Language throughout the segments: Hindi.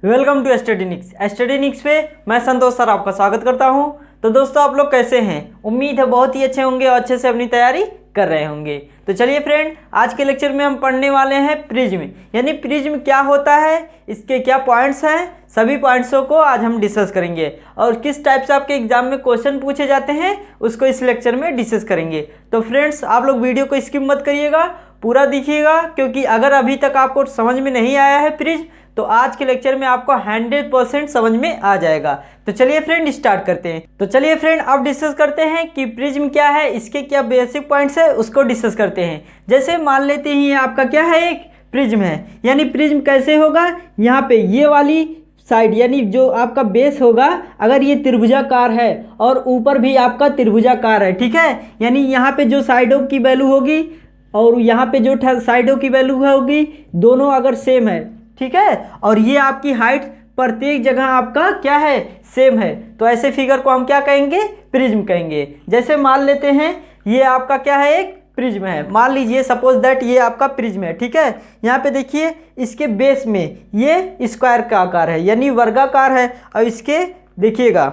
वेलकम टू स्टडीनिक्स पे मैं संतोष सर आपका स्वागत करता हूं। तो दोस्तों आप लोग कैसे हैं? उम्मीद है बहुत ही अच्छे होंगे और अच्छे से अपनी तैयारी कर रहे होंगे। तो चलिए फ्रेंड, आज के लेक्चर में हम पढ़ने वाले हैं प्रिज्म, यानी प्रिज्म क्या होता है, इसके क्या पॉइंट्स हैं, सभी पॉइंट्सों को आज हम डिस्कस करेंगे और किस टाइप से आपके एग्जाम में क्वेश्चन पूछे जाते हैं उसको इस लेक्चर में डिस्कस करेंगे। तो फ्रेंड्स आप लोग वीडियो को स्किप मत करिएगा, पूरा देखिएगा, क्योंकि अगर अभी तक आपको समझ में नहीं आया है प्रिज्म तो आज के लेक्चर में आपको 100% समझ में आ जाएगा। तो चलिए फ्रेंड स्टार्ट करते हैं। तो चलिए फ्रेंड अब डिस्कस करते हैं कि प्रिज्म क्या है, इसके क्या बेसिक पॉइंट्स है उसको डिस्कस करते हैं। जैसे मान लेते हैं ये आपका क्या है, एक प्रिज्म है, यानी प्रिज्म कैसे होगा, यहाँ पे ये वाली साइड यानी जो आपका बेस होगा अगर ये त्रिभुजाकार है और ऊपर भी आपका त्रिभुजाकार है, ठीक है, यानी यहाँ पे जो साइडों की वैल्यू होगी और यहाँ पे जो साइडों की वैल्यू होगी दोनों अगर सेम है, ठीक है, और ये आपकी हाइट प्रत्येक जगह आपका क्या है, सेम है, तो ऐसे फिगर को हम क्या कहेंगे, प्रिज्म कहेंगे। जैसे मान लेते हैं ये आपका क्या है, एक प्रिज्म है, मान लीजिए सपोज दैट ये आपका प्रिज्म है, ठीक है। यहाँ पे देखिए इसके बेस में ये स्क्वायर का आकार है यानी वर्गाकार है, और इसके देखिएगा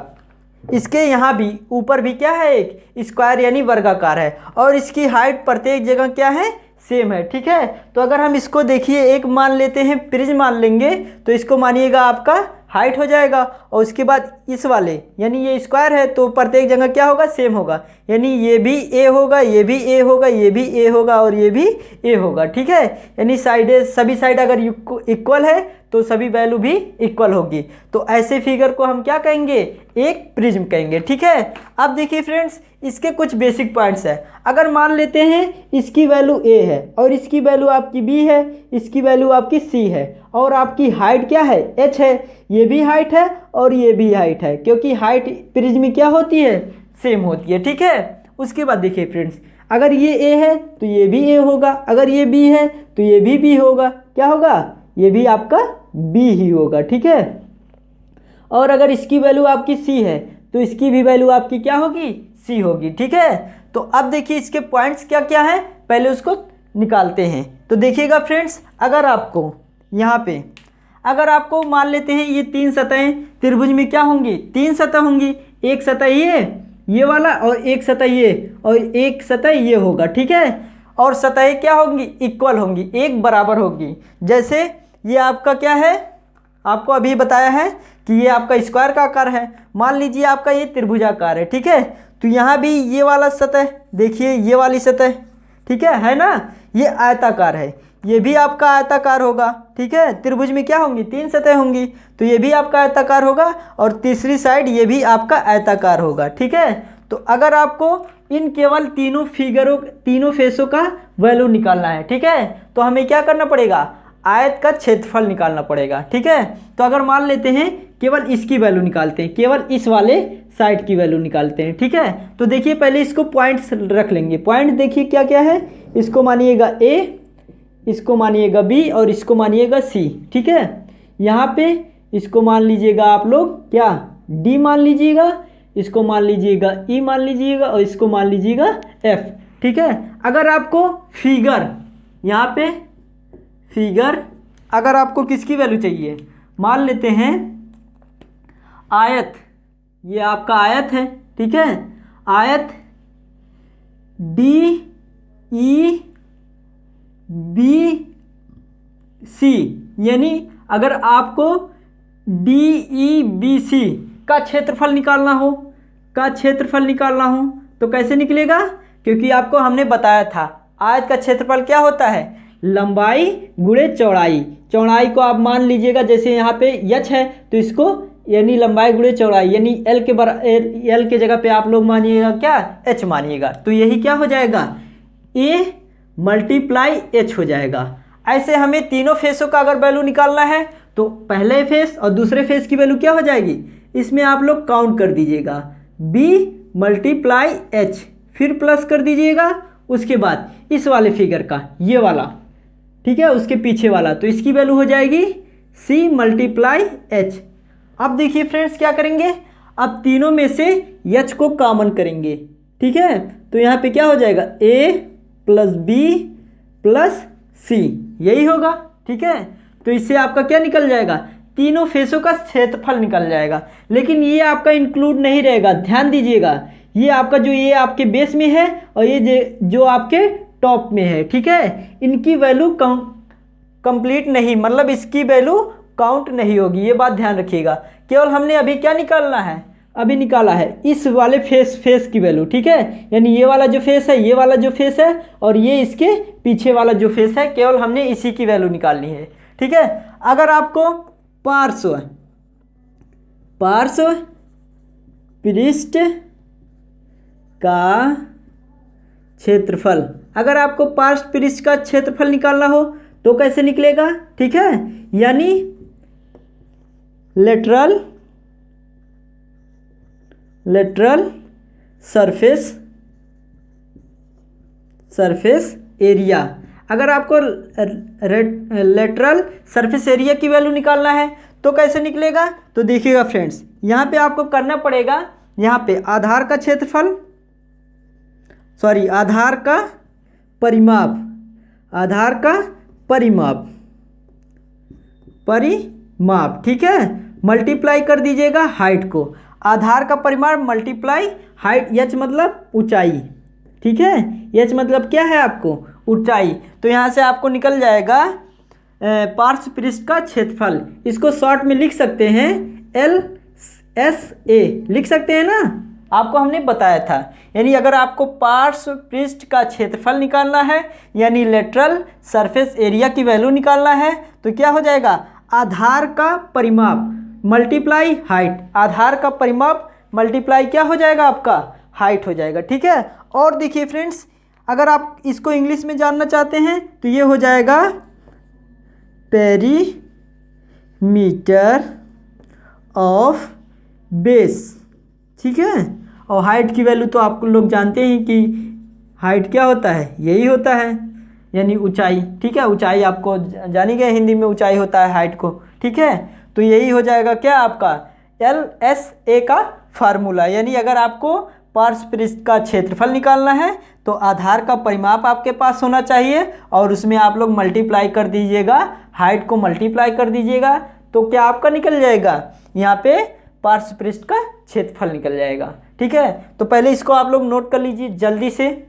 इसके यहाँ भी ऊपर भी क्या है, एक स्क्वायर यानी वर्गाकार है, और इसकी हाइट प्रत्येक जगह क्या है, सेम है, ठीक है। तो अगर हम इसको देखिए एक मान लेते हैं प्रिज्म मान लेंगे तो इसको मानिएगा आपका हाइट हो जाएगा, और उसके बाद इस वाले यानी ये स्क्वायर है तो प्रत्येक जगह क्या होगा, सेम होगा, यानी ये भी ए होगा, ये भी ए होगा, ये भी ए होगा और ये भी ए होगा, ठीक है। यानी साइडें सभी साइड अगर इक्वल है तो सभी वैल्यू भी इक्वल होगी, तो ऐसे फिगर को हम क्या कहेंगे, एक प्रिज्म कहेंगे, ठीक है। अब देखिए फ्रेंड्स इसके कुछ बेसिक पॉइंट्स है। अगर मान लेते हैं इसकी वैल्यू ए है और इसकी वैल्यू आपकी बी है, इसकी वैल्यू आपकी सी है और आपकी हाइट क्या है, एच है, ये भी हाइट है और ये भी हाइट है, क्योंकि हाइट प्रिज्म में क्या होती है, सेम होती है, ठीक है। उसके बाद देखिए फ्रेंड्स अगर ये ए है तो ये भी ए होगा, अगर ये बी है तो ये भी बी होगा, क्या होगा, ये भी आपका बी ही होगा, ठीक है। और अगर इसकी वैल्यू आपकी सी है तो इसकी भी वैल्यू आपकी क्या होगी, सी होगी, ठीक है। तो अब देखिए इसके पॉइंट्स क्या क्या हैं, पहले उसको निकालते हैं। तो देखिएगा फ्रेंड्स अगर आपको यहाँ पे अगर आपको मान लेते हैं ये तीन सतहें त्रिभुज में क्या होंगी, तीन सतह होंगी, एक सतह ये वाला और एक सतह ये और एक सतह ये होगा, ठीक है। और सतहें क्या होंगी, इक्वल होंगी, एक बराबर होगी। जैसे ये आपका क्या है, आपको अभी बताया है कि ये आपका स्क्वायर का आकार है, मान लीजिए आपका ये त्रिभुजाकार है, ठीक है। तो यहाँ भी ये वाला सतह देखिए, ये वाली सतह, ठीक है ना, ये आयताकार है, ये भी आपका आयताकार होगा, ठीक है। त्रिभुज में क्या होंगी, तीन सतह होंगी, तो ये भी आपका आयताकार होगा और तीसरी साइड ये भी आपका आयताकार होगा, ठीक है। तो अगर आपको इन केवल तीनों फेसों का वैल्यू निकालना है, ठीक है, तो हमें क्या करना पड़ेगा, आयत का क्षेत्रफल निकालना पड़ेगा, ठीक है। तो अगर मान लेते हैं केवल इसकी वैल्यू निकालते हैं, केवल इस वाले साइड की वैल्यू निकालते हैं, ठीक है। तो देखिए पहले इसको पॉइंट्स रख लेंगे, पॉइंट देखिए क्या क्या है, इसको मानिएगा ए, इसको मानिएगा बी और इसको मानिएगा सी, ठीक है। यहाँ पे इसको मान लीजिएगा आप लोग क्या, डी मान लीजिएगा, इसको मान लीजिएगा ई मान लीजिएगा और इसको मान लीजिएगा एफ, ठीक है। अगर आपको फिगर यहाँ पे अगर आपको किसकी वैल्यू चाहिए, मान लेते हैं आयत, ये आपका आयत है, ठीक है, आयत डी ई बी सी, यानी अगर आपको डी ई बी सी का क्षेत्रफल निकालना हो तो कैसे निकलेगा, क्योंकि आपको हमने बताया था आयत का क्षेत्रफल क्या होता है, लंबाई गुणे चौड़ाई। चौड़ाई को आप मान लीजिएगा जैसे यहाँ पे एच है तो इसको यानी लंबाई गुणे चौड़ाई यानी एल के जगह पे आप लोग मानिएगा क्या, एच मानिएगा, तो यही क्या हो जाएगा, ए मल्टीप्लाई एच हो जाएगा। ऐसे हमें तीनों फेसों का अगर वैल्यू निकालना है तो पहले फेस और दूसरे फेस की वैल्यू क्या हो जाएगी, इसमें आप लोग काउंट कर दीजिएगा, बी मल्टीप्लाई एच, फिर प्लस कर दीजिएगा, उसके बाद इस वाले फिगर का ये वाला, ठीक है, उसके पीछे वाला, तो इसकी वैल्यू हो जाएगी सी मल्टीप्लाई एच। अब देखिए फ्रेंड्स क्या करेंगे, अब तीनों में से एच को कॉमन करेंगे, ठीक है। तो यहाँ पे क्या हो जाएगा, ए प्लस बी प्लस सी, यही होगा, ठीक है। तो इससे आपका क्या निकल जाएगा, तीनों फेसों का क्षेत्रफल निकल जाएगा। लेकिन ये आपका इंक्लूड नहीं रहेगा, ध्यान दीजिएगा। ये आपका जो ये आपके बेस में है और ये जो आपके टॉप में है, ठीक है, इनकी वैल्यू कंप्लीट नहीं, मतलब इसकी वैल्यू काउंट नहीं होगी, ये बात ध्यान रखिएगा। केवल हमने अभी क्या निकालना है, अभी निकाला है इस वाले फेस की वैल्यू, ठीक है, यानी ये वाला जो फेस है, ये वाला जो फेस है और ये इसके पीछे वाला जो फेस है, केवल हमने इसी की वैल्यू निकालनी है, ठीक है। अगर आपको पार्श्व पृष्ठ का क्षेत्रफल, अगर आपको पार्श्व पृष्ठ का क्षेत्रफल निकालना हो तो कैसे निकलेगा, ठीक है, यानी लेटरल सरफेस एरिया। अगर आपको लेटरल सरफेस एरिया की वैल्यू निकालना है तो कैसे निकलेगा, तो देखिएगा फ्रेंड्स, यहाँ पे आपको करना पड़ेगा, यहाँ पे आधार का क्षेत्रफल, सॉरी आधार का परिमाप, ठीक है, मल्टीप्लाई कर दीजिएगा हाइट को। आधार का परिमाप मल्टीप्लाई हाइट, एच मतलब ऊंचाई, ठीक है, एच मतलब क्या है आपको ऊंचाई। तो यहाँ से आपको निकल जाएगा पार्श्व पृष्ठ का क्षेत्रफल। इसको शॉर्ट में लिख सकते हैं LSA, लिख सकते हैं ना, आपको हमने बताया था। यानी अगर आपको पार्श्व पृष्ठ का क्षेत्रफल निकालना है, यानी लेटरल सरफेस एरिया की वैल्यू निकालना है, तो क्या हो जाएगा, आधार का परिमाप मल्टीप्लाई हाइट, आधार का परिमाप मल्टीप्लाई क्या हो जाएगा आपका हाइट हो जाएगा, ठीक है। और देखिए फ्रेंड्स, अगर आप इसको इंग्लिश में जानना चाहते हैं तो ये हो जाएगा पेरीमीटर ऑफ बेस, ठीक है। और हाइट की वैल्यू तो आप लोग जानते हैं कि हाइट क्या होता है, यही होता है, यानी ऊंचाई, ठीक है, ऊंचाई आपको जानी गई, हिंदी में ऊंचाई होता है हाइट को, ठीक है। तो यही हो जाएगा क्या आपका LSA का फार्मूला। यानी अगर आपको पार्श्व पृष्ठ का क्षेत्रफल निकालना है तो आधार का परिमाप आपके पास होना चाहिए और उसमें आप लोग मल्टीप्लाई कर दीजिएगा, हाइट को मल्टीप्लाई कर दीजिएगा, तो क्या आपका निकल जाएगा, यहाँ पे पार्श्व पृष्ठ का क्षेत्रफल निकल जाएगा, ठीक है। तो पहले इसको आप लोग नोट कर लीजिए जल्दी से।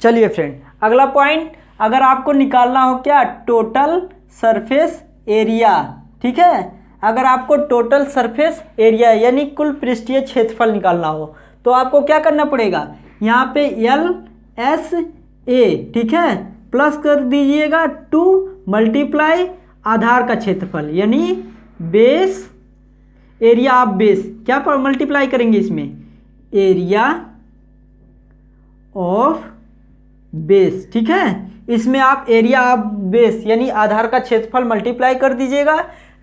चलिए फ्रेंड, अगला पॉइंट, अगर आपको निकालना हो क्या, टोटल सरफेस एरिया, ठीक है। अगर आपको टोटल सरफेस एरिया यानी कुल पृष्ठीय क्षेत्रफल निकालना हो तो आपको क्या करना पड़ेगा, यहाँ पे LSA, ठीक है, प्लस कर दीजिएगा 2 मल्टीप्लाई आधार का क्षेत्रफल, यानी बेस एरिया ऑफ बेस, क्या पर मल्टीप्लाई करेंगे इसमें, एरिया ऑफ बेस, ठीक है। इसमें आप एरिया ऑफ बेस यानी आधार का क्षेत्रफल मल्टीप्लाई कर दीजिएगा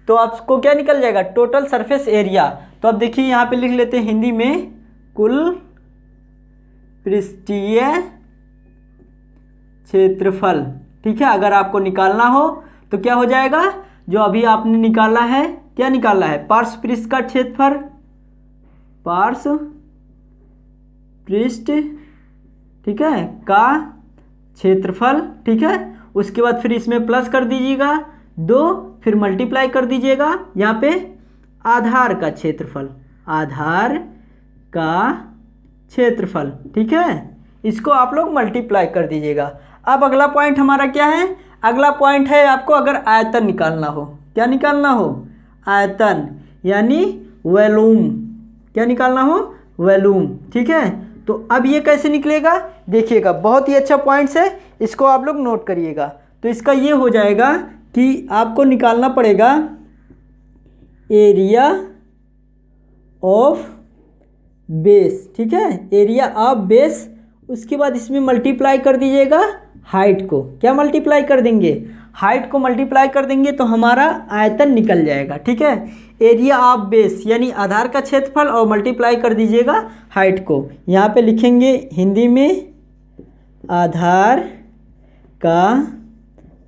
तो आपको क्या निकल जाएगा, टोटल सरफेस एरिया। तो अब देखिए यहाँ पे लिख लेते हैं हिंदी में, कुल पृष्ठीय क्षेत्रफल, ठीक है। अगर आपको निकालना हो तो क्या हो जाएगा, जो अभी आपने निकाला है, क्या निकाला है, पार्श्व पृष्ठ का क्षेत्रफल, पार्श्व पृष्ठ, ठीक है, का क्षेत्रफल, ठीक है। उसके बाद फिर इसमें प्लस कर दीजिएगा 2, फिर मल्टीप्लाई कर दीजिएगा यहाँ पे आधार का क्षेत्रफल, आधार का क्षेत्रफल, ठीक है। इसको आप लोग मल्टीप्लाई कर दीजिएगा। अब अगला पॉइंट हमारा क्या है, अगला पॉइंट है आपको अगर आयतन निकालना हो, क्या निकालना हो, आयतन यानी वॉल्यूम, क्या निकालना हो, वॉल्यूम, ठीक है। तो अब ये कैसे निकलेगा, देखिएगा, बहुत ही अच्छा पॉइंट है, इसको आप लोग नोट करिएगा। तो इसका ये हो जाएगा कि आपको निकालना पड़ेगा एरिया ऑफ बेस, ठीक है, एरिया ऑफ बेस। उसके बाद इसमें मल्टीप्लाई कर दीजिएगा हाइट को, क्या मल्टीप्लाई कर देंगे, हाइट को मल्टीप्लाई कर देंगे तो हमारा आयतन निकल जाएगा, ठीक है। एरिया ऑफ बेस यानी आधार का क्षेत्रफल और मल्टीप्लाई कर दीजिएगा हाइट को। यहाँ पे लिखेंगे हिंदी में आधार का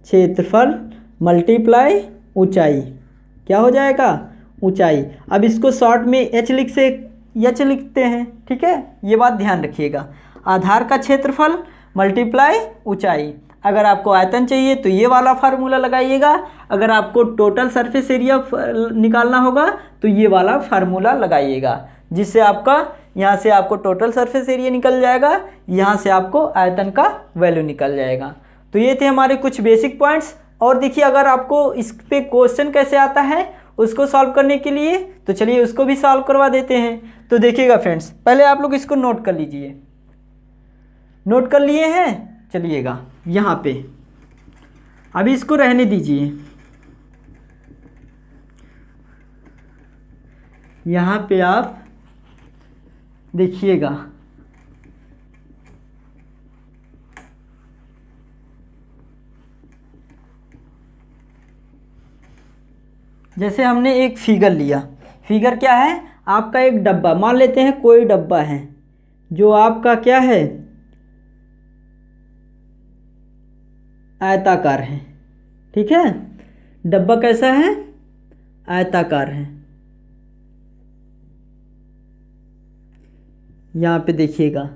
क्षेत्रफल मल्टीप्लाई ऊंचाई, क्या हो जाएगा, ऊंचाई। अब इसको शॉर्ट में एच लिखते हैं, ठीक है, ये बात ध्यान रखिएगा, आधार का क्षेत्रफल मल्टीप्लाई ऊंचाई। अगर आपको आयतन चाहिए तो ये वाला फार्मूला लगाइएगा, अगर आपको टोटल सरफेस एरिया निकालना होगा तो ये वाला फार्मूला लगाइएगा, जिससे आपका यहाँ से आपको टोटल सरफेस एरिया निकल जाएगा, यहाँ से आपको आयतन का वैल्यू निकल जाएगा। तो ये थे हमारे कुछ बेसिक पॉइंट्स। और देखिए अगर आपको इस पे क्वेश्चन कैसे आता है उसको सॉल्व करने के लिए, तो चलिए उसको भी सॉल्व करवा देते हैं। तो देखिएगा फ्रेंड्स, पहले आप लोग इसको नोट कर लीजिए। नोट कर लिए हैं? चलिएगा यहाँ पे अभी इसको रहने दीजिए। यहाँ पे आप देखिएगा, जैसे हमने एक फिगर लिया। फिगर क्या है? आपका एक डब्बा, मान लेते हैं कोई डब्बा है जो आपका क्या है, आयताकार है। ठीक है, डब्बा कैसा है? आयताकार है। यहाँ पे देखिएगा,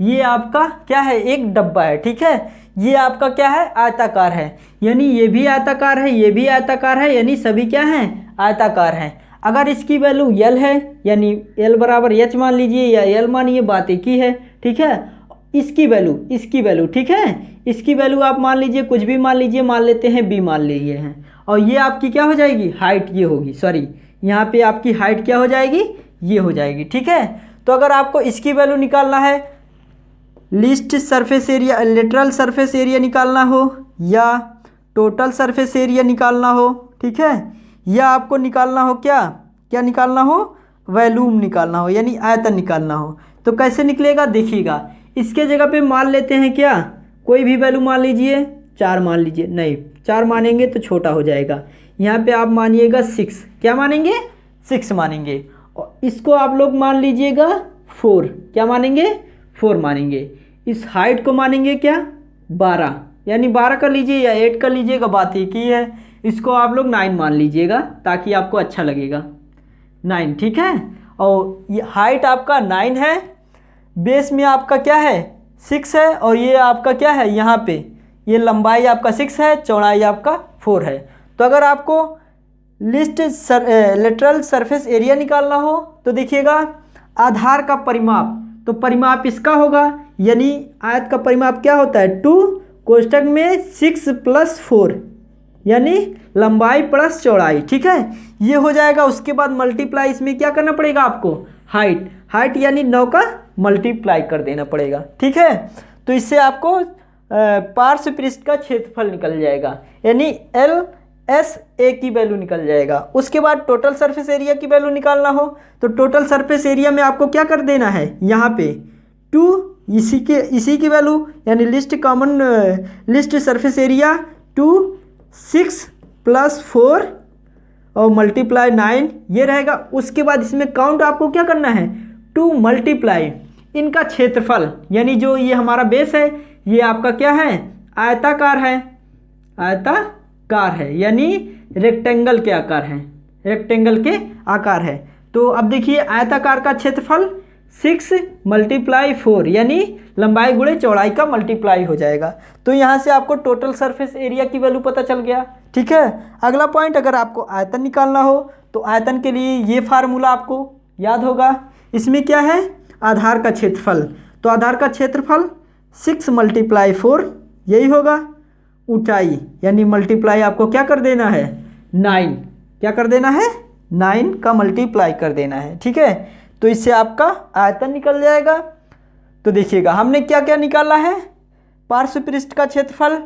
ये आपका क्या है? एक डब्बा है। ठीक है, ये आपका क्या है? आयताकार है। यानी ये भी आयताकार है, ये भी आयताकार है, यानी सभी क्या हैं? आयताकार हैं। अगर इसकी वैल्यू L है, यानी L बराबर H मान लीजिए या L मानिए, बात एक ही है। ठीक है, इसकी वैल्यू ठीक है, इसकी वैल्यू आप मान लीजिए कुछ भी मान लीजिए, मान लेते हैं B मान लीजिए हैं, और ये आपकी क्या हो जाएगी? हाइट ये होगी, सॉरी यहाँ पे आपकी हाइट क्या हो जाएगी? ये हो जाएगी। ठीक है, तो अगर आपको इसकी वैल्यू निकालना है, list surface area, lateral surface area निकालना हो या टोटल सरफेस एरिया निकालना हो, ठीक है, या आपको निकालना हो क्या निकालना हो? वॉल्यूम निकालना हो, यानी आयतन निकालना हो, तो कैसे निकलेगा? देखिएगा, इसके जगह पे मान लेते हैं क्या, कोई भी वैल्यू मान लीजिए, 4 मान लीजिए, नहीं 4 मानेंगे तो छोटा हो जाएगा। यहाँ पे आप मानिएगा 6, क्या मानेंगे? 6 मानेंगे। और इसको आप लोग मान लीजिएगा 4, क्या मानेंगे? 4 मानेंगे। इस हाइट को मानेंगे क्या? 12, यानी 12 कर लीजिए या 8 कर लीजिएगा, बात एक ही है। इसको आप लोग 9 मान लीजिएगा ताकि आपको अच्छा लगेगा, 9। ठीक है, और ये हाइट आपका 9 है, बेस में आपका क्या है? 6 है, और ये आपका क्या है? यहाँ पे ये लंबाई आपका 6 है, चौड़ाई आपका 4 है। तो अगर आपको लेटरल सरफेस एरिया निकालना हो तो देखिएगा, आधार का परिमाप, तो परिमाप इसका होगा, यानी आयत का परिमाप क्या होता है? 2 कोष्ठक में 6 + 4, यानी लंबाई प्लस चौड़ाई। ठीक है, ये हो जाएगा। उसके बाद मल्टीप्लाई इसमें क्या करना पड़ेगा आपको? हाइट यानी 9 का मल्टीप्लाई कर देना पड़ेगा। ठीक है, तो इससे आपको पार्श्व पृष्ठ का क्षेत्रफल निकल जाएगा, यानी LSA की वैल्यू निकल जाएगा। उसके बाद टोटल सरफेस एरिया की वैल्यू निकालना हो तो टोटल सरफेस एरिया में आपको क्या कर देना है? यहाँ पे 2, इसी की वैल्यू, यानी लिस्ट सरफेस एरिया 2, 6 + 4 और मल्टीप्लाई 9 ये रहेगा। उसके बाद इसमें काउंट आपको क्या करना है? 2 मल्टीप्लाई इनका क्षेत्रफल, यानी जो ये हमारा बेस है ये आपका क्या है? आयताकार है, यानी रेक्टेंगल के आकार है। तो अब देखिए, आयताकार का क्षेत्रफल 6 × 4, यानी लंबाई गुणे चौड़ाई का मल्टीप्लाई हो जाएगा। तो यहाँ से आपको टोटल सरफेस एरिया की वैल्यू पता चल गया। ठीक है, अगला पॉइंट, अगर आपको आयतन निकालना हो तो आयतन के लिए ये फार्मूला आपको याद होगा। इसमें क्या है? आधार का क्षेत्रफल, तो आधार का क्षेत्रफल 6 × 4 यही होगा। ऊंचाई यानी मल्टीप्लाई आपको क्या कर देना है? 9, क्या कर देना है? 9 का मल्टीप्लाई कर देना है। ठीक है, तो इससे आपका आयतन निकल जाएगा। तो देखिएगा, हमने क्या क्या निकाला है? पार्श्व पृष्ठ का क्षेत्रफल,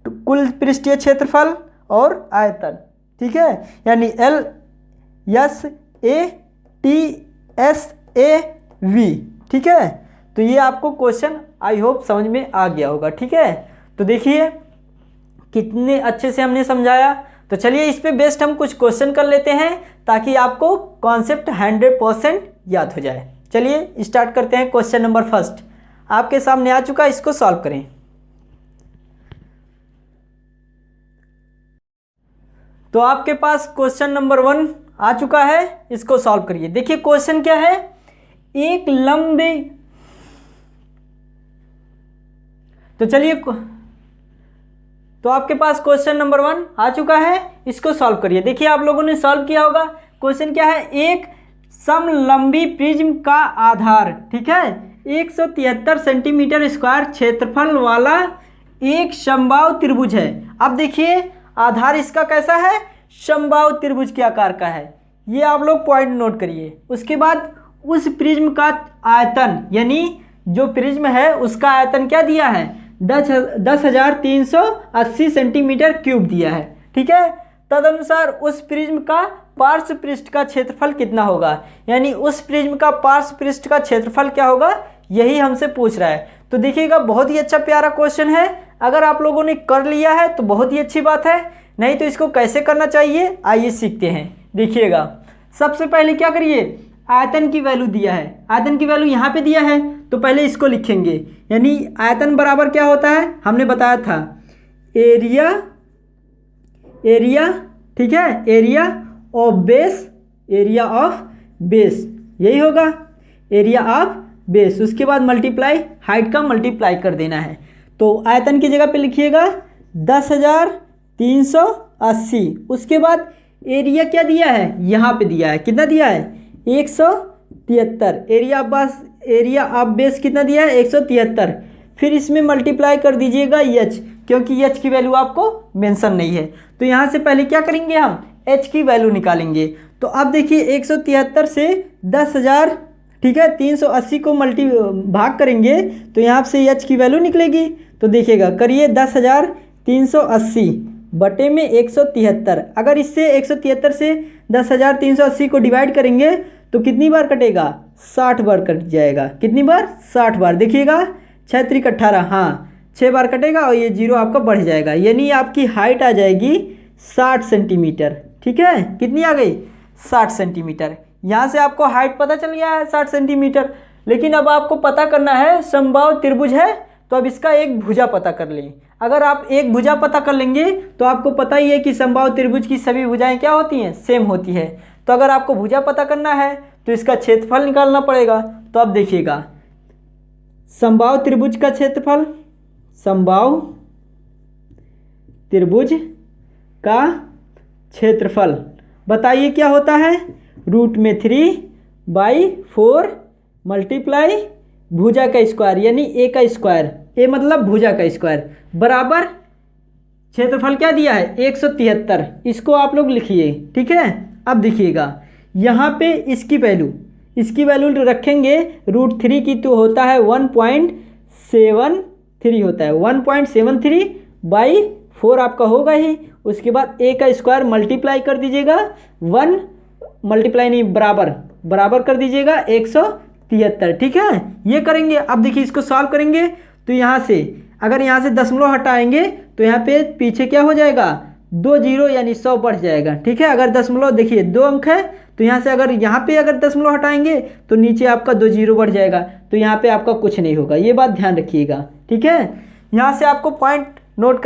कुल पृष्ठीय क्षेत्रफल और आयतन। ठीक है, यानी LSATSAV। ठीक है, तो ये आपको क्वेश्चन आई होप समझ में आ गया होगा। ठीक है, तो देखिए कितने अच्छे से हमने समझाया। तो चलिए इस पे बेस्ड हम कुछ क्वेश्चन कर लेते हैं ताकि आपको कॉन्सेप्ट 100% याद हो जाए। चलिए स्टार्ट करते हैं। क्वेश्चन नंबर फर्स्ट आपके सामने आ चुका है, इसको सॉल्व करें। तो आपके पास क्वेश्चन नंबर 1 आ चुका है, इसको सॉल्व करिए। देखिए क्वेश्चन क्या है, एक लंबे, तो चलिए, तो आपके पास क्वेश्चन नंबर 1 आ चुका है, इसको सॉल्व करिए। देखिए आप लोगों ने सॉल्व किया होगा। क्वेश्चन क्या है, एक समलंबी प्रिज्म का आधार, ठीक है, 173 सेंटीमीटर स्क्वायर क्षेत्रफल वाला एक समबाहु त्रिभुज है। अब देखिए आधार इसका कैसा है, समबाहु त्रिभुज के आकार का है। ये आप लोग पॉइंट नोट करिए। उसके बाद उस प्रिज्म का आयतन, यानी जो प्रिज्म है उसका आयतन क्या दिया है, 10,380 सेंटीमीटर क्यूब दिया है, ठीक है। तदनुसार उस प्रिज्म का पार्श्व पृष्ठ का क्षेत्रफल कितना होगा, यानी उस प्रिज्म का पार्श्व पृष्ठ का क्षेत्रफल क्या होगा, यही हमसे पूछ रहा है। तो देखिएगा बहुत ही अच्छा प्यारा क्वेश्चन है। अगर आप लोगों ने कर लिया है तो बहुत ही अच्छी बात है, नहीं तो इसको कैसे करना चाहिए आइए सीखते हैं। देखिएगा सबसे पहले क्या करिए, आयतन की वैल्यू दिया है, आयतन की वैल्यू यहाँ पे दिया है, तो पहले इसको लिखेंगे। यानी आयतन बराबर क्या होता है, हमने बताया था एरिया, ठीक है, area of base, area of base यही होगा, एरिया ऑफ बेस। उसके बाद मल्टीप्लाई हाइट का मल्टीप्लाई कर देना है। तो आयतन की जगह पे लिखिएगा 10,380। उसके बाद एरिया क्या दिया है, यहाँ पे दिया है, कितना दिया है 173। एरिया ऑफ बेस कितना दिया है 173। फिर इसमें मल्टीप्लाई कर दीजिएगा एच, क्योंकि एच की वैल्यू आपको मेंशन नहीं है। तो यहाँ से पहले क्या करेंगे, हम एच की वैल्यू निकालेंगे। तो अब देखिए 173 से 10,000, ठीक है, 380 को भाग करेंगे तो यहाँ से एच की वैल्यू निकलेगी। तो देखिएगा करिए 10,380 बटे में 173। अगर इससे 173 से 10,380 को डिवाइड करेंगे तो कितनी बार कटेगा, 60 बार कट जाएगा। कितनी बार, 60 बार। देखिएगा 6 त्रिक 18, हाँ 6 बार कटेगा और ये जीरो आपका बढ़ जाएगा, यानी आपकी हाइट आ जाएगी 60 सेंटीमीटर, ठीक है। कितनी आ गई, 60 सेंटीमीटर। यहाँ से आपको हाइट पता चल गया है 60 सेंटीमीटर। लेकिन अब आपको पता करना है समबाहु त्रिभुज है, तो अब इसका एक भुजा पता कर लें। अगर आप एक भुजा पता कर लेंगे तो आपको पता ही है कि समबाहु त्रिभुज की सभी भुजाएं क्या होती हैं, सेम होती है। तो अगर आपको भुजा पता करना है तो इसका क्षेत्रफल निकालना पड़ेगा। तो अब देखिएगा समबाहु त्रिभुज का क्षेत्रफल, समबाहु त्रिभुज का क्षेत्रफल बताइए क्या होता है, √3/4 मल्टीप्लाई भुजा का स्क्वायर, यानी ए का स्क्वायर, ए मतलब भुजा का स्क्वायर, बराबर क्षेत्रफल क्या दिया है 173। इसको आप लोग लिखिए, ठीक है। अब देखिएगा यहाँ पे इसकी वैल्यू रखेंगे √3 की, तो होता है 1.73 होता है, 1.73/4 आपका होगा ही। उसके बाद ए का स्क्वायर मल्टीप्लाई कर दीजिएगा, 1 मल्टीप्लाई नहीं बराबर कर दीजिएगा 173, ठीक है। ये करेंगे। अब देखिए इसको सॉल्व करेंगे तो यहाँ से अगर यहाँ से दशमलव हटाएंगे तो यहाँ पे पीछे क्या हो जाएगा, 2 जीरो यानी 100 बढ़ जाएगा, ठीक है। अगर दशमलव देखिए 2 अंक है तो यहाँ से अगर यहाँ पे अगर दशमलव हटाएंगे तो नीचे आपका 2 जीरो बढ़ जाएगा, तो यहाँ पे आपका कुछ नहीं होगा। ये बात ध्यान रखिएगा, ठीक है। यहाँ से आपको पॉइंट नोट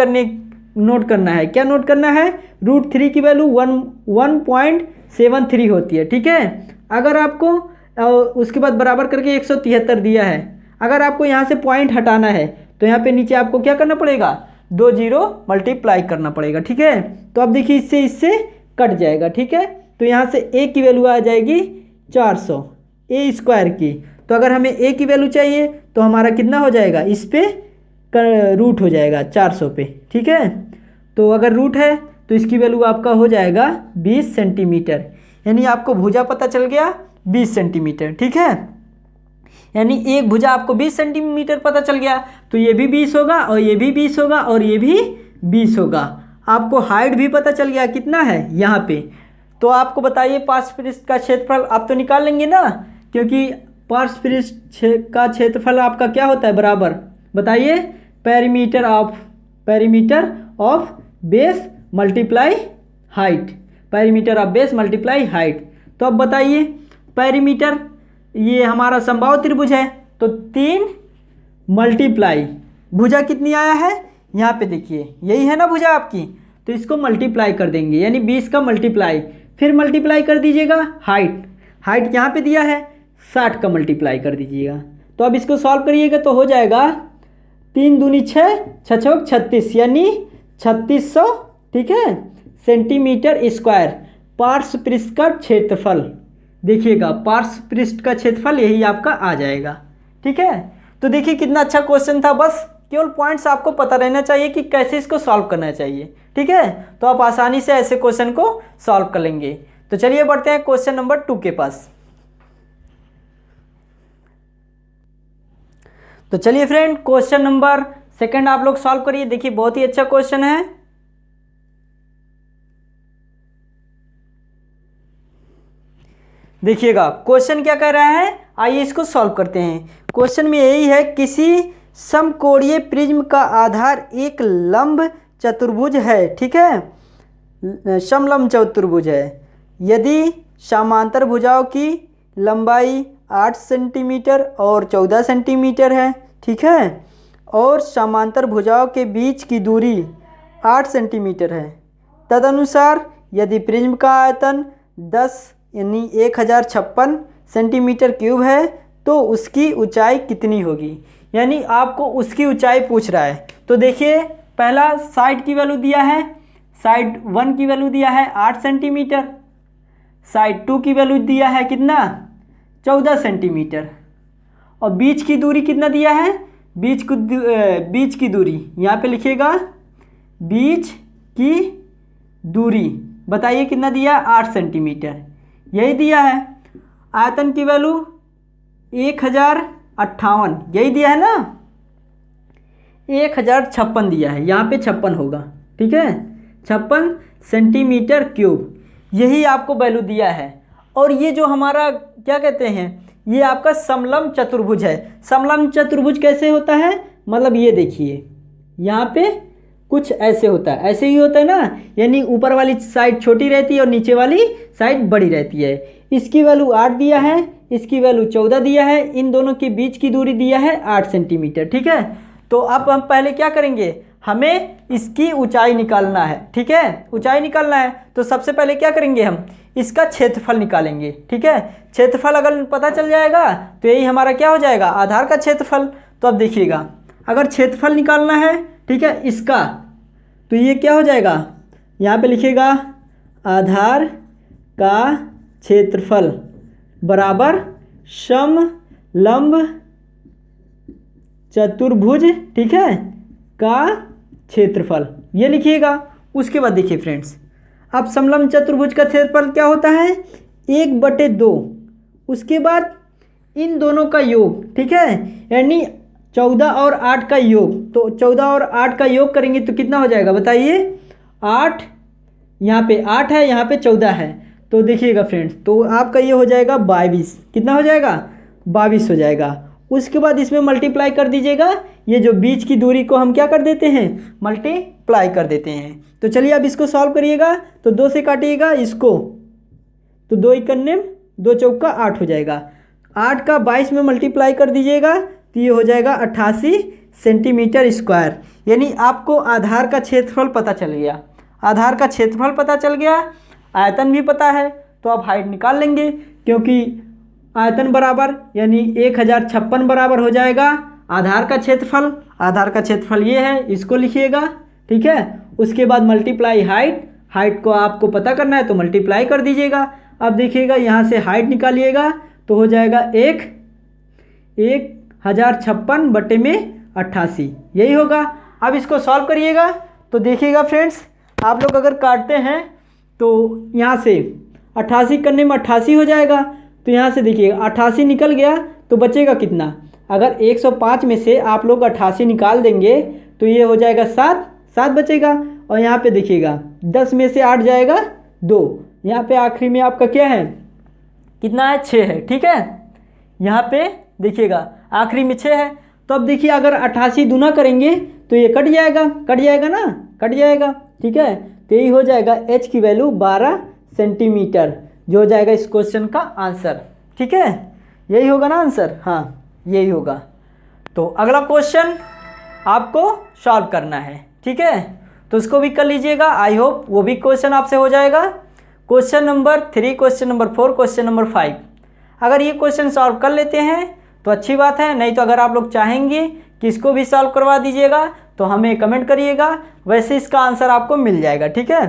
करना है। क्या नोट करना है, √3 की वैल्यू 1.73 होती है, ठीक है। अगर आपको उसके बाद बराबर करके 173 दिया है, अगर आपको यहाँ से पॉइंट हटाना है तो यहाँ पे नीचे आपको क्या करना पड़ेगा, 2 जीरो मल्टीप्लाई करना पड़ेगा, ठीक है। तो अब देखिए इससे कट जाएगा, ठीक है। तो यहाँ से ए की वैल्यू आ जाएगी 400 ए स्क्वायर की। तो अगर हमें ए की वैल्यू चाहिए तो हमारा कितना हो जाएगा, इस पे रूट हो जाएगा 400 पे, ठीक है। तो अगर रूट है तो इसकी वैल्यू आपका हो जाएगा 20 सेंटीमीटर, यानी आपको भुजा पता चल गया 20 सेंटीमीटर, ठीक है। यानी एक भुजा आपको 20 सेंटीमीटर पता चल गया, तो ये भी 20 होगा और ये भी 20 होगा और ये भी 20 होगा। आपको हाइट भी पता चल गया कितना है यहाँ पे। तो आपको बताइए पार्श्व पृष्ठ का क्षेत्रफल आप तो निकाल लेंगे ना, क्योंकि पार्श्व पृष्ठ का क्षेत्रफल आपका क्या होता है, बराबर बताइए perimeter of base multiply height, perimeter of base multiply height. तो अब बताइए पेरीमीटर, ये हमारा समबाहु त्रिभुज है, तो 3 मल्टीप्लाई भुजा कितनी आया है, यहाँ पे देखिए यही है ना भुजा आपकी, तो इसको मल्टीप्लाई कर देंगे, यानी 20 का मल्टीप्लाई, फिर मल्टीप्लाई कर दीजिएगा हाइट, हाइट यहाँ पे दिया है 60 का मल्टीप्लाई कर दीजिएगा। तो अब इसको सॉल्व करिएगा तो हो जाएगा 3 दूनी 6, 6 छक 36 यानी 3600, ठीक है, सेंटीमीटर स्क्वायर पार्श्व पृष्ठ का क्षेत्रफल। देखिएगा पार्श्व पृष्ठ का क्षेत्रफल यही आपका आ जाएगा, ठीक है। तो देखिए कितना अच्छा क्वेश्चन था, बस केवल पॉइंट्स आपको पता रहना चाहिए कि कैसे इसको सॉल्व करना चाहिए, ठीक है। तो आप आसानी से ऐसे क्वेश्चन को सॉल्व कर लेंगे। तो चलिए बढ़ते हैं क्वेश्चन नंबर 2 के पास। तो चलिए फ्रेंड क्वेश्चन नंबर 2 आप लोग सॉल्व करिए। देखिए बहुत ही अच्छा क्वेश्चन है। देखिएगा क्वेश्चन क्या कह रहा है, आइए इसको सॉल्व करते हैं। क्वेश्चन में यही है, किसी समकोणीय प्रिज्म का आधार एक लंब चतुर्भुज है, ठीक है, समलंब चतुर्भुज है। यदि समांतर भुजाओं की लंबाई 8 सेंटीमीटर और 14 सेंटीमीटर है, ठीक है, और समांतर भुजाओं के बीच की दूरी 8 सेंटीमीटर है, तदनुसार यदि प्रिज्म का आयतन 10 यानी 1056 सेंटीमीटर क्यूब है तो उसकी ऊंचाई कितनी होगी। यानी आपको उसकी ऊंचाई पूछ रहा है। तो देखिए पहला साइड की वैल्यू दिया है, साइड 1 की वैल्यू दिया है 8 सेंटीमीटर, साइड 2 की वैल्यू दिया है कितना 14 सेंटीमीटर, और बीच की दूरी कितना दिया है, बीच की दूरी यहाँ पे लिखिएगा, बीच की दूरी बताइए कितना दिया 8 सेंटीमीटर, यही दिया है। आयतन की वैल्यू 1058 यही दिया है ना, 1056 दिया है, यहाँ पे 56 होगा, ठीक है, 56 सेंटीमीटर क्यूब यही आपको वैल्यू दिया है। और ये जो हमारा क्या कहते हैं, ये आपका समलंब चतुर्भुज है। समलंब चतुर्भुज कैसे होता है, मतलब ये देखिए यहाँ पे कुछ ऐसे होता है, ऐसे ही होता है ना, यानी ऊपर वाली साइड छोटी रहती है और नीचे वाली साइड बड़ी रहती है। इसकी वैल्यू 8 दिया है, इसकी वैल्यू 14 दिया है, इन दोनों के बीच की दूरी दिया है 8 सेंटीमीटर, ठीक है। तो अब हम पहले क्या करेंगे, हमें इसकी ऊंचाई निकालना है, ठीक है, ऊंचाई निकालना है। तो सबसे पहले क्या करेंगे, हम इसका क्षेत्रफल निकालेंगे, ठीक है। क्षेत्रफल अगर पता चल जाएगा तो यही हमारा क्या हो जाएगा, आधार का क्षेत्रफल। तो अब देखिएगा अगर क्षेत्रफल निकालना है, ठीक है, इसका, तो ये क्या हो जाएगा, यहाँ पे लिखिएगा आधार का क्षेत्रफल बराबर समलंब चतुर्भुज, ठीक है, का क्षेत्रफल, ये लिखिएगा। उसके बाद देखिए फ्रेंड्स, अब समलंब चतुर्भुज का क्षेत्रफल क्या होता है 1/2, उसके बाद इन दोनों का योग, ठीक है, यानी 14 और 8 का योग। तो 14 और 8 का योग करेंगे तो कितना हो जाएगा बताइए, 8, यहाँ पे 8 है, यहाँ पे 14 है, तो देखिएगा फ्रेंड्स, तो आपका ये हो जाएगा 22, कितना हो जाएगा 22 हो जाएगा। उसके बाद इसमें मल्टीप्लाई कर दीजिएगा, ये जो बीच की दूरी को हम क्या कर देते हैं, मल्टीप्लाई कर देते हैं। तो चलिए अब इसको सॉल्व करिएगा। तो 2 से काटिएगा इसको, तो 2 इकन्ने 2 चौका 8 हो जाएगा, 8 का 22 में मल्टीप्लाई कर दीजिएगा तो ये हो जाएगा 88 सेंटीमीटर स्क्वायर। यानी आपको आधार का क्षेत्रफल पता चल गया, आधार का क्षेत्रफल पता चल गया, आयतन भी पता है, तो आप हाइट निकाल लेंगे, क्योंकि आयतन बराबर यानी 1056 बराबर हो जाएगा आधार का क्षेत्रफल। आधार का क्षेत्रफल ये है, इसको लिखिएगा, ठीक है। उसके बाद मल्टीप्लाई हाइट, हाइट को आपको पता करना है तो मल्टीप्लाई कर दीजिएगा। अब देखिएगा यहाँ से हाइट निकालिएगा तो हो जाएगा 1056/88, यही होगा। अब इसको सॉल्व करिएगा तो देखिएगा फ्रेंड्स, आप लोग अगर काटते हैं तो यहाँ से 88 करने में 88 हो जाएगा, तो यहाँ से देखिएगा 88 निकल गया तो बचेगा कितना, अगर 105 में से आप लोग 88 निकाल देंगे तो ये हो जाएगा 7 बचेगा। और यहाँ पे देखिएगा 10 में से 8 जाएगा 2, यहाँ पे आखिरी में आपका क्या है, कितना है 6 है, ठीक है। यहाँ पे देखिएगा आखिरी में 6 है। तो अब देखिए अगर 88 दूना करेंगे तो ये कट जाएगा ना, कट जाएगा, ठीक है। तो यही हो जाएगा h की वैल्यू 12 सेंटीमीटर, जो हो जाएगा इस क्वेश्चन का आंसर, ठीक है। यही होगा ना आंसर, हाँ यही होगा। तो अगला क्वेश्चन आपको सॉल्व करना है, ठीक है, तो उसको भी कर लीजिएगा। आई होप वो भी क्वेश्चन आपसे हो जाएगा। Question number 3, question number 4, question number 5। अगर ये क्वेश्चन सॉल्व कर लेते हैं तो अच्छी बात है, नहीं तो अगर आप लोग चाहेंगे कि इसको भी सॉल्व करवा दीजिएगा तो हमें कमेंट करिएगा, वैसे इसका आंसर आपको मिल जाएगा। ठीक है,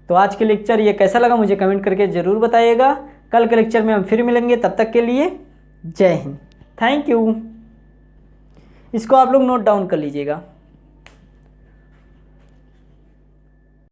तो आज के लेक्चर ये कैसा लगा मुझे कमेंट करके ज़रूर बताइएगा। कल के लेक्चर में हम फिर मिलेंगे, तब तक के लिए जय हिंद, थैंक यू। इसको आप लोग नोट डाउन कर लीजिएगा।